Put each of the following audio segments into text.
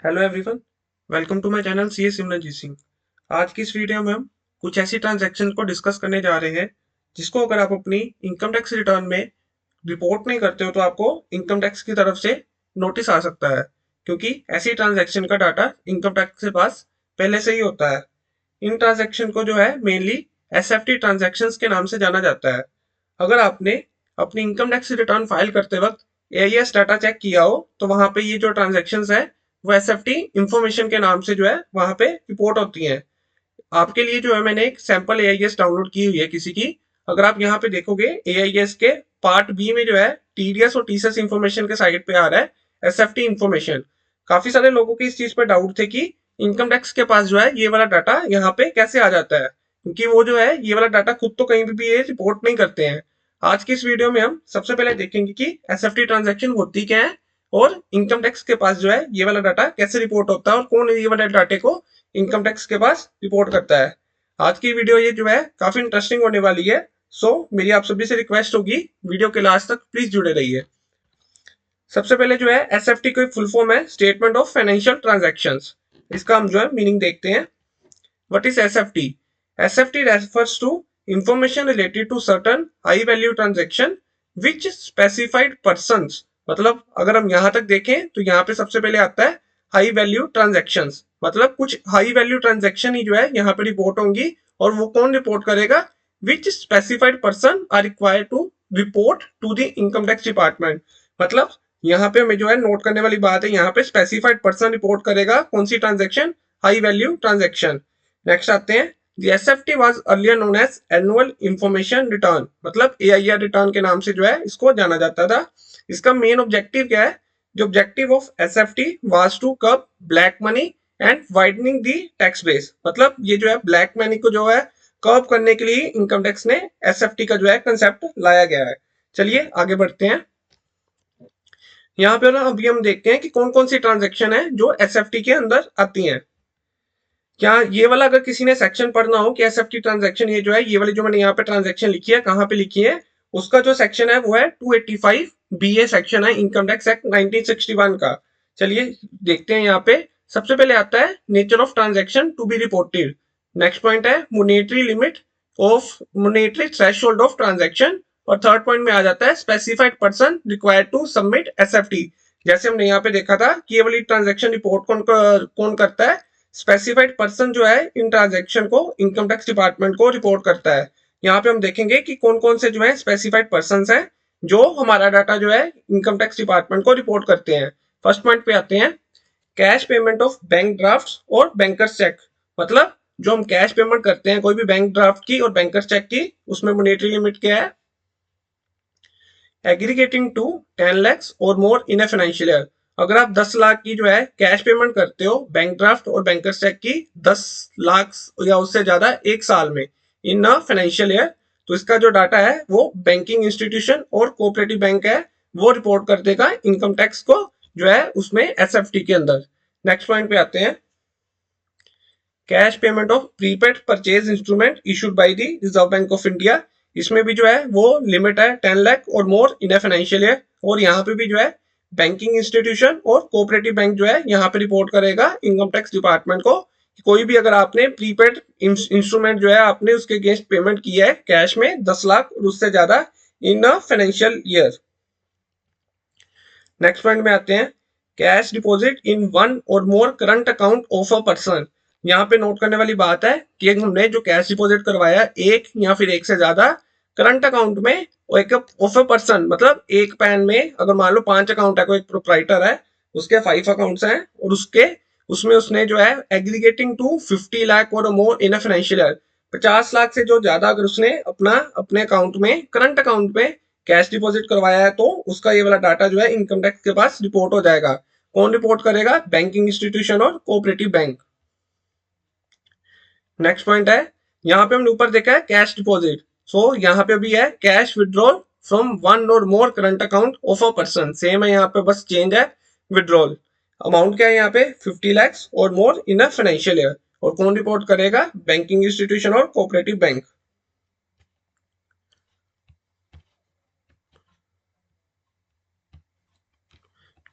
Hello everyone, welcome to my channel C S Simranjeet Singh. आज की इस वीडियो में हम कुछ ऐसी ट्रांजैक्शन को डिस्कस करने जा रहे हैं जिसको अगर आप अपनी इनकम टैक्स रिटर्न में रिपोर्ट नहीं करते हो तो आपको इनकम टैक्स की तरफ से नोटिस आ सकता है, क्योंकि ऐसी ट्रांजैक्शन का डाटा इनकम टैक्स के पास पहले से ही होता है। इन ट्रांजैक्शन को जो है मेनली एसएफटी ट्रांजैक्शंस के नाम से जाना जाता है। अगर आपने अपनी इनकम टैक्स रिटर्न फाइल करते वक्त एआईएस डाटा चेक किया हो तो वहां पे ये जो ट्रांजैक्शंस है वो एसएफटी इंफॉर्मेशन के नाम से जो है वहां पे रिपोर्ट होती हैं। आपके लिए जो है मैंने एक सैंपल एआईएस डाउनलोड की हुई है किसी की। अगर आप यहाँ पे देखोगे एआईएस के पार्ट बी में जो है टीडीएस और टीसीएस इंफॉर्मेशन के साइड पे आ रहा है एसएफटी इंफॉर्मेशन। काफी सारे लोगों के इस चीज पर डाउट थे कि इनकम टैक्स के पास जो है ये वाला डाटा यहाँ पे कैसे आ जाता है, क्योंकि वो जो है ये वाला डाटा खुद तो कहीं भी ये रिपोर्ट नहीं करते हैं। आज की इस वीडियो में हम सबसे पहले देखेंगे कि एसएफटी ट्रांजैक्शन होती क्या है और इनकम टैक्स के पास जो है ये वाला डाटा कैसे रिपोर्ट होता है और कौन ये वाले डाटे को इनकम टैक्स के पास रिपोर्ट करता है। आज की वीडियो ये जो है काफी इंटरेस्टिंग होने वाली है। सो मेरी आप सभी से रिक्वेस्ट होगी वीडियो के लास्ट तक प्लीज जुड़े रहिए। सबसे पहले जो है एसएफटी की फुल फॉर्म है स्टेटमेंट ऑफ फाइनेंशियल ट्रांजैक्शंस। इसका हम जो है मीनिंग देखते हैं। What is SFT? SFT refers to information related to certain high value transaction which specified persons. मतलब अगर हम यहां तक देखें तो यहाँ पे सबसे पहले आता है हाई वैल्यू ट्रांजैक्शंस, मतलब कुछ हाई वैल्यू ट्रांजैक्शन ही जो है यहाँ पे रिपोर्ट होंगी। और वो कौन रिपोर्ट करेगा? Which specified person are required to report to the income tax department. मतलब यहाँ पे हमें जो है नोट करने वाली बात है, यहाँ पे स्पेसिफाइड पर्सन रिपोर्ट करेगा कौन सी transaction? High value transaction. Next आते हैं The SFT was earlier known as Annual Information Return, मतलब AIR रिटर्न के नाम से जो है इसको जाना जाता था। इसका मेन ऑब्जेक्टिव क्या है? जो objective of SFT was to curb black money and widening the tax base. मतलब ये जो है ब्लैक मनी को जो है कर्ब करने के लिए इनकम टैक्स ने एसएफटी का जो है कंसेप्ट लाया गया है। चलिए आगे बढ़ते हैं। यहाँ पे ना अभी हम देखते हैं कि कौन कौन सी ट्रांजेक्शन है जो एसएफटी के अंदर आती हैं। क्या ये वाला अगर किसी ने सेक्शन पढ़ना हो कि एसएफटी ट्रांजैक्शन, ये जो है ये वाली जो मैंने यहाँ पे ट्रांजैक्शन लिखी है कहाँ पे लिखी है, उसका जो सेक्शन है वो है 285 बीए सेक्शन है इनकम टैक्स एक्ट 1961 का। चलिए देखते हैं। यहाँ पे सबसे पहले आता है nature of transaction to be reported. Next point है monetary limit of monetary threshold of transaction. और थर्ड पॉइंट में आ जाता है specified person required to submit SFT. जैसे हमने यहाँ पे देखा था कि ये वाली ट्रांजैक्शन रिपोर्ट कौन करता है? स्पेसिफाइड पर्सन जो है इन ट्रांजैक्शन को इनकम टैक्स डिपार्टमेंट को रिपोर्ट करता है। यहाँ पे हम देखेंगे कि कौन कौन से जो है स्पेसिफाइड पर्सन हैं जो हमारा डाटा जो है इनकम टैक्स डिपार्टमेंट को रिपोर्ट करते हैं। फर्स्ट पॉइंट पे आते हैं cash payment of bank draft और बैंकर्स चेक। मतलब जो हम कैश पेमेंट करते हैं कोई भी बैंक ड्राफ्ट की और बैंकर्स चेक की, उसमें मोनेटरी लिमिट क्या है? एग्रीगेटिंग टू 10 lakhs और मोर इन ए फाइनेंशियल ईयर। अगर आप 10 लाख की जो है कैश पेमेंट करते हो बैंक ड्राफ्ट और बैंकर्स चेक की 10 लाख या उससे ज्यादा एक साल में इन अ फाइनेंशियल ईयर, तो इसका जो डाटा है वो बैंकिंग इंस्टीट्यूशन और कोऑपरेटिव बैंक है वो रिपोर्ट कर देगा इनकम टैक्स को जो है उसमें एसएफटी के अंदर। नेक्स्ट पॉइंट पे आते हैं cash payment of prepaid purchase instrument issued by the reserve bank of India. इसमें भी जो है वो लिमिट है 10 लाख और मोर इन ए फाइनेंशियल ईयर। और यहाँ पे भी जो है बैंकिंग इंस्टीट्यूशन और कोऑपरेटिव बैंक जो है यहाँ पे रिपोर्ट करेगा इनकम टैक्स डिपार्टमेंट को कि कोई भी अगर आपने प्रीपेड इंस्ट्रूमेंट जो है आपने उसके अगेंस्ट पेमेंट किया है कैश में 10 लाख और उससे ज्यादा in a financial year. Next point में आते हैं cash deposit in one or more current account of a person. यहाँ पे नोट करने वाली बात है कि हमने जो कैश डिपॉजिट करवाया एक या फिर एक से ज्यादा करंट अकाउंट में और एक ऑफ अ पर्सन, मतलब एक पैन में अगर मान लो 5 अकाउंट है, कोई प्रोप्राइटर है उसके 5 अकाउंट्स हैं और उसके उसमें उसने जो है एग्रीगेटिंग टू 50 लाख और मोर इन अ फाइनेंशियल ईयर, 50 लाख से जो ज्यादा अगर उसने अपने अकाउंट में करंट अकाउंट में कैश डिपॉजिट करवाया है तो उसका ये वाला डाटा जो है इनकम टैक्स के पास रिपोर्ट हो जाएगा। कौन रिपोर्ट करेगा? बैंकिंग इंस्टीट्यूशन और कोऑपरेटिव बैंक। नेक्स्ट पॉइंट है यहाँ पे हमने ऊपर देखा है कैश डिपॉजिट, सो यहाँ पे भी है cash withdrawal from one or more current account of a person. Same है यहाँ पे, बस चेंज है विड्रॉल। अमाउंट क्या है यहाँ पे? 50 lakhs और मोर इन अ फाइनेंशियल ईयर। और कौन रिपोर्ट करेगा? बैंकिंग इंस्टीट्यूशन और कोऑपरेटिव बैंक।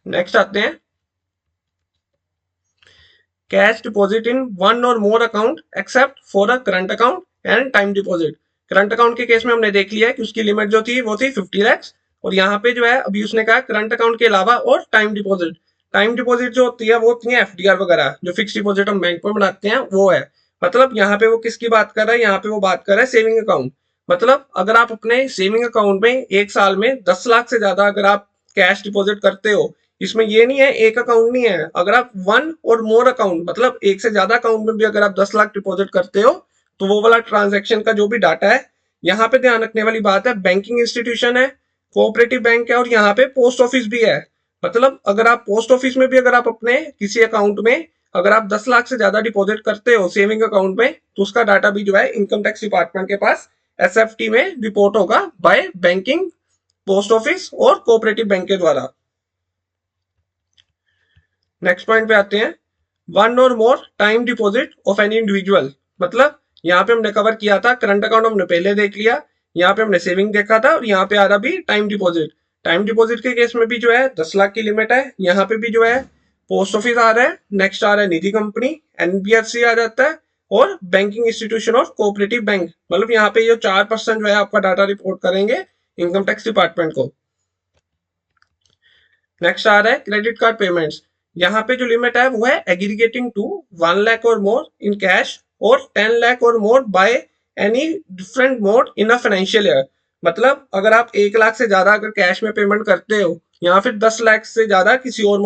नेक्स्ट आते हैं cash deposit in one or more account except for a current account and time deposit. Current account के केस में हमने देख लिया है कि उसकी लिमिट जो थी वो थी 50 lakhs, और यहाँ पे जो है अभी उसने कहा करंट अकाउंट के अलावा और टाइम डिपॉजिट। टाइम डिपॉजिट जो होती है वो होती है एफडीआर वगैरह, जो फिक्स डिपॉजिट हम बैंक में बनाते हैं वो है। मतलब यहाँ पे वो किसकी बात कर रहा है, यहाँ पे वो बात कर रहा है सेविंग अकाउंट। मतलब अगर आप अपने सेविंग अकाउंट में एक साल में 10 लाख से ज्यादा अगर आप कैश डिपॉजिट करते हो, इसमें ये नहीं है एक अकाउंट नहीं है, अगर आप वन और मोर अकाउंट मतलब एक से ज्यादा अकाउंट में भी अगर आप 10 लाख डिपॉजिट करते हो, तो वो वाला ट्रांजेक्शन का जो भी डाटा है, यहाँ पे ध्यान रखने वाली बात है बैंकिंग इंस्टीट्यूशन है, कोऑपरेटिव बैंक है और यहाँ पे पोस्ट ऑफिस भी है। मतलब अगर आप पोस्ट ऑफिस में भी अगर आप अपने किसी अकाउंट में अगर आप 10 लाख से ज्यादा डिपॉजिट करते हो सेविंग अकाउंट में, तो उसका डाटा भी जो है इनकम टैक्स डिपार्टमेंट के पास एसएफटी में रिपोर्ट होगा बाय बैंकिंग, पोस्ट ऑफिस और कोऑपरेटिव बैंक के द्वारा। नेक्स्ट पॉइंट पे आते हैं, one or more time deposit of any individual. मतलब यहाँ पे हमने कवर किया था करंट अकाउंट, हमने पहले देख लिया, यहाँ पे हमने सेविंग देखा था और यहाँ पे आ रहा भी टाइम डिपॉजिट। टाइम डिपॉजिट के केस में भी जो है 10 लाख की लिमिट है, यहाँ पे भी जो है पोस्ट ऑफिस आ रहा है, नेक्स्ट आ रहा है निधि कंपनी एनबीएफसी आ जाता है, और बैंकिंग इंस्टीट्यूशन और कोऑपरेटिव बैंक। मतलब यहाँ पे ये 4% जो है आपका डाटा रिपोर्ट करेंगे इनकम टैक्स डिपार्टमेंट को। नेक्स्ट आ रहा है क्रेडिट कार्ड पेमेंट्स। यहाँ पे जो लिमिट है वो है एग्रीगेटिंग टू 1 लाख और मोर इन कैश और 10 लाख और more by any different mode in a financial year. मतलब अगर आप 1 लाख से ज्यादा अगर कैश में पेमेंट करते हो या फिर 10 लाख से ज्यादा किसी और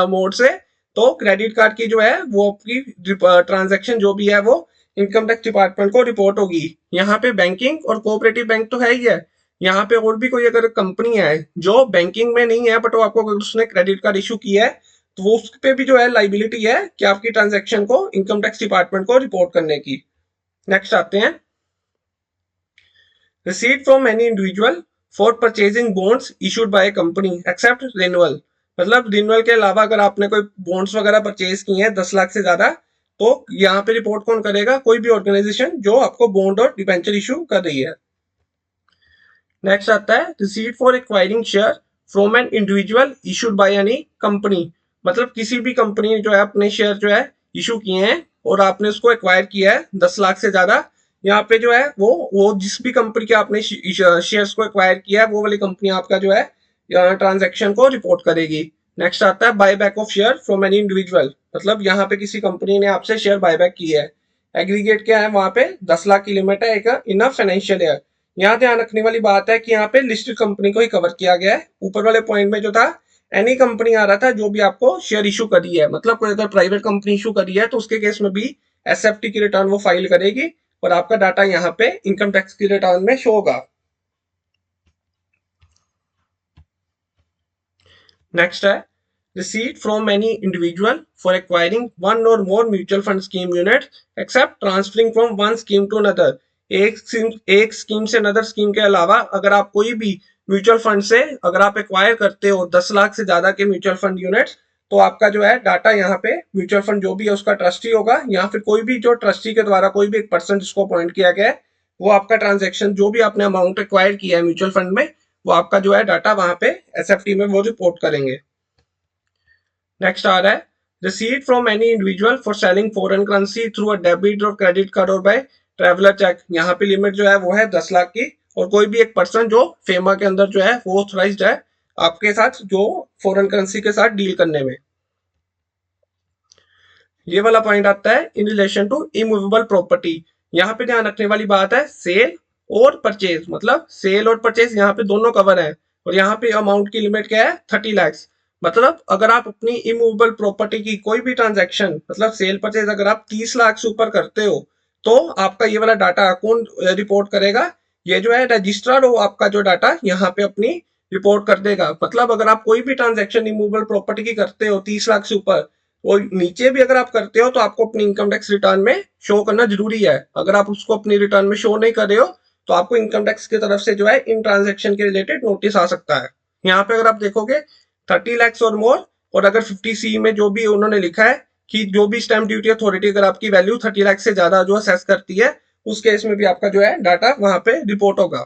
मोड से, तो क्रेडिट कार्ड की जो है वो आपकी ट्रांजेक्शन जो भी है वो इनकम टैक्स डिपार्टमेंट को रिपोर्ट होगी। यहाँ पे बैंकिंग और कोऑपरेटिव बैंक तो है ही है, यहाँ पे और भी कोई अगर कंपनी है जो बैंकिंग में नहीं है बट वो आपको अगर उसने क्रेडिट कार्ड इशू किया है, तो वो उस पे भी जो है लाइबिलिटी है कि आपकी ट्रांजैक्शन को इनकम टैक्स डिपार्टमेंट को रिपोर्ट करने की। नेक्स्ट आते हैं, receipt from any individual for purchasing bonds issued by company except renewal. मतलब रिन्यूअल के अलावा अगर आपने कोई बॉन्ड्स वगैरह परचेज किए हैं 10 लाख से ज्यादा, तो यहाँ पे रिपोर्ट कौन करेगा, कोई भी ऑर्गेनाइजेशन जो आपको बॉन्ड और डिबेंचर इशू कर रही है। नेक्स्ट आता है receipt for acquiring share from an individual issued by any company. मतलब किसी भी कंपनी ने जो है अपने शेयर जो है इशू किए हैं और आपने उसको एक्वायर किया है 10 लाख से ज्यादा, यहाँ पे जो है वो जिस भी कंपनी के आपने शेयर्स को एक्वायर किया है वो वाली कंपनी आपका जो है ट्रांजेक्शन को रिपोर्ट करेगी। नेक्स्ट आता है buy back of share from any individual. मतलब यहाँ पे किसी कंपनी ने आपसे शेयर बायबैक किया है, एग्रीगेट क्या है वहां पे 10 लाख की लिमिट है एक इन फाइनेंशियल ईयर। यहाँ ध्यान रखने वाली बात है कि यहाँ पे लिस्टेड कंपनी को ही कवर किया गया है। ऊपर वाले पॉइंट में जो था एनी कंपनी आ रहा था जो भी आपको शेयर इशू करी है, मतलब कोई अगर प्राइवेट कंपनी इशू करी है तो उसके केस में भी एसएफटी की रिटर्न वो फाइल करेगी और आपका डाटा यहाँ पे इनकम टैक्स की रिटर्न में शो होगा। नेक्स्ट है receipt from any individual for acquiring one or more mutual fund scheme unit except transferring from one scheme to another. एक स्कीम से अनदर स्कीम के अलावा अगर आप कोई भी म्यूचुअल फंड से अगर आप एक्वायर करते हो 10 लाख से ज्यादा के म्यूचुअल फंड यूनिट्स, तो आपका जो है डाटा यहाँ पे म्यूचुअल फंड जो भी है उसका ट्रस्टी होगा या फिर कोई भी जो ट्रस्टी के द्वारा कोई भी एक पर्सन जिसको अपॉइंट किया गया है, वो आपका ट्रांजेक्शन जो भी आपने अमाउंट एक्वायर किया है म्यूचुअल फंड में, वो आपका जो है डाटा वहां पे एसएफटी में वो रिपोर्ट करेंगे। नेक्स्ट आ रहा है receipt from any individual for selling foreign currency through a debit और क्रेडिट कार्ड और बाय ट्रैवलर चेक। यहाँ पे लिमिट जो है वो है 10 लाख की, और कोई भी एक पर्सन जो फेमा के अंदर जो है वो ऑथराइज्ड है आपके साथ जो फॉरेन करेंसी के साथ डील करने में। ये वाला पॉइंट आता है in relation to immovable property. यहाँ पे ध्यान रखने वाली बात है सेल और परचेज। मतलब सेल और परचेज यहाँ पे दोनों कवर है, और यहाँ पे अमाउंट की लिमिट क्या है 30 lakhs। मतलब अगर आप अपनी इमूवेबल प्रॉपर्टी की कोई भी ट्रांजैक्शन मतलब सेल परचेज अगर आप 30 लाख से ऊपर करते हो, तो आपका ये वाला डाटा कौन रिपोर्ट करेगा, ये जो है रजिस्ट्रार हो आपका जो डाटा यहाँ पे अपनी रिपोर्ट कर देगा। मतलब अगर आप कोई भी ट्रांजैक्शन इमूवेबल प्रॉपर्टी की करते हो 30 लाख से ऊपर, और नीचे भी अगर आप करते हो तो आपको अपनी इनकम टैक्स रिटर्न में शो करना जरूरी है। अगर आप उसको अपनी रिटर्न में शो नहीं कर रहे हो तो आपको इनकम टैक्स की तरफ से जो है इन ट्रांजेक्शन के रिलेटेड नोटिस आ सकता है। यहाँ पे अगर आप देखोगे 30 lakhs और मोर, और अगर 50C में जो भी उन्होंने लिखा है कि जो भी स्टैंप ड्यूटी अथॉरिटी अगर आपकी वैल्यू 30 लाख से ज्यादा जो असेस करती है, उस केस में भी आपका जो है डाटा वहां पे रिपोर्ट होगा।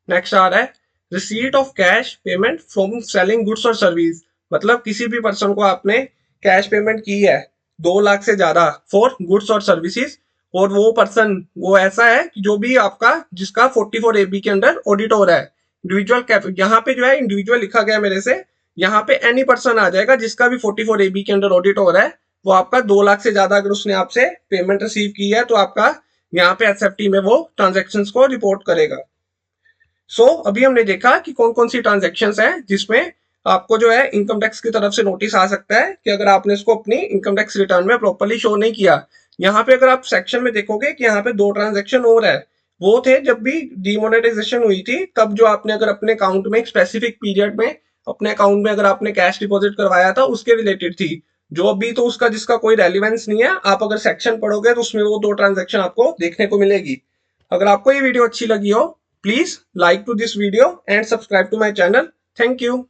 नेक्स्ट आ रहा है receipt of cash payment from selling goods और सर्विस। मतलब किसी भी पर्सन को आपने कैश पेमेंट की है 2 लाख से ज्यादा फॉर गुड्स और सर्विसेज, और वो पर्सन वो ऐसा है कि जो भी आपका जिसका 44 AB के अंडर ऑडिट हो रहा है, इंडिविजुअल कैप यहाँ पे जो है इंडिविजुअल लिखा गया मेरे से, यहाँ पे एनी पर्सन आ जाएगा जिसका भी 44 AB के अंडर ऑडिट हो रहा है, वो आपका 2 लाख से ज्यादा अगर उसने आपसे पेमेंट रिसीव की है तो आपका यहाँ पे एसएफटी में वो ट्रांजेक्शन को रिपोर्ट करेगा। अभी हमने देखा कि कौन कौन सी ट्रांजेक्शन है जिसमें आपको जो है इनकम टैक्स की तरफ से नोटिस आ सकता है कि अगर आपने इसको अपनी इनकम टैक्स रिटर्न में प्रॉपर्ली शो नहीं किया। यहाँ पे अगर आप सेक्शन में देखोगे कि यहाँ पे 2 ट्रांजेक्शन और है, वो थे जब भी डीमोनेटाइजेशन हुई थी तब जो आपने अगर अपने अकाउंट में एक स्पेसिफिक पीरियड में अपने अकाउंट में अगर आपने कैश डिपॉजिट करवाया था उसके रिलेटेड थी। जो अभी तो उसका जिसका कोई रेलिवेंस नहीं है, आप अगर सेक्शन पढ़ोगे तो उसमें वो 2 ट्रांजेक्शन आपको देखने को मिलेगी। अगर आपको ये वीडियो अच्छी लगी हो, please like to this video and subscribe to my channel. Thank you.